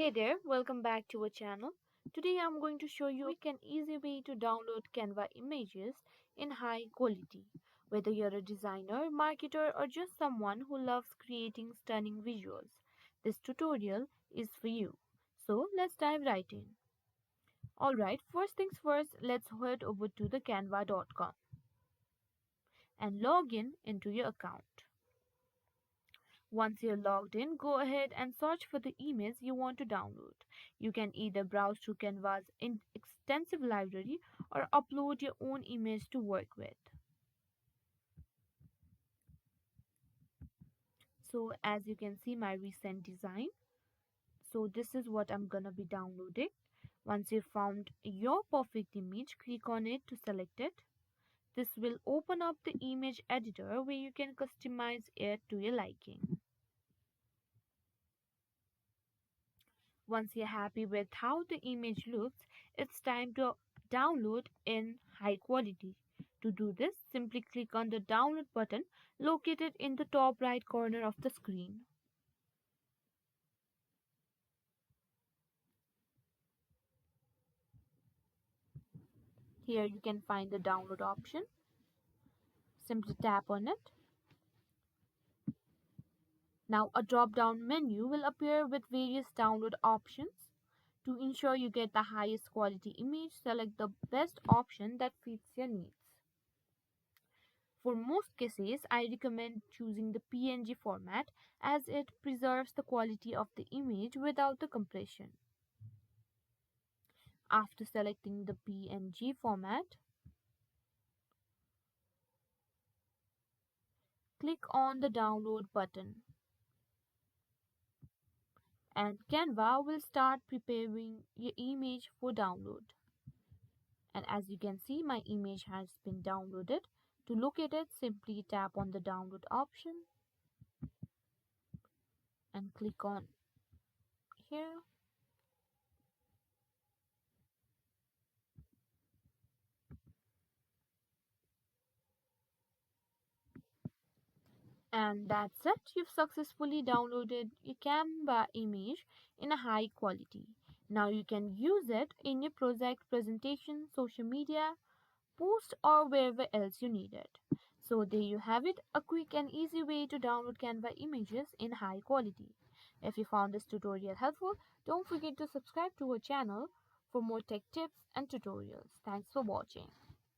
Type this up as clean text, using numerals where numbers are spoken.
Hey there, welcome back to our channel. Today I'm going to show you a quick and easy way to download Canva images in high quality. Whether you're a designer, marketer, or just someone who loves creating stunning visuals, this tutorial is for you. So let's dive right in. Alright, first things first, let's head over to the canva.com and log in into your account. Once you're logged in, go ahead and search for the image you want to download. You can either browse through Canva's extensive library or upload your own image to work with. So as you can see my recent design. So this is what I'm gonna be downloading. Once you've found your perfect image, click on it to select it. This will open up the image editor where you can customize it to your liking. Once you're happy with how the image looks, it's time to download in high quality. To do this, simply click on the download button located in the top right corner of the screen. Here you can find the download option. Simply tap on it. Now a drop down menu will appear with various download options. To ensure you get the highest quality image, select the best option that fits your needs. For most cases, I recommend choosing the PNG format as it preserves the quality of the image without the compression. After selecting the PNG format, click on the download button and Canva will start preparing your image for download. And as you can see, my image has been downloaded. To look at it, simply tap on the download option and click on here. And that's it. You've successfully downloaded your Canva image in a high quality. Now you can use it in your project, presentation, social media, post, or wherever else you need it. So there you have it, a quick and easy way to download Canva images in high quality. If you found this tutorial helpful, don't forget to subscribe to our channel for more tech tips and tutorials. Thanks for watching.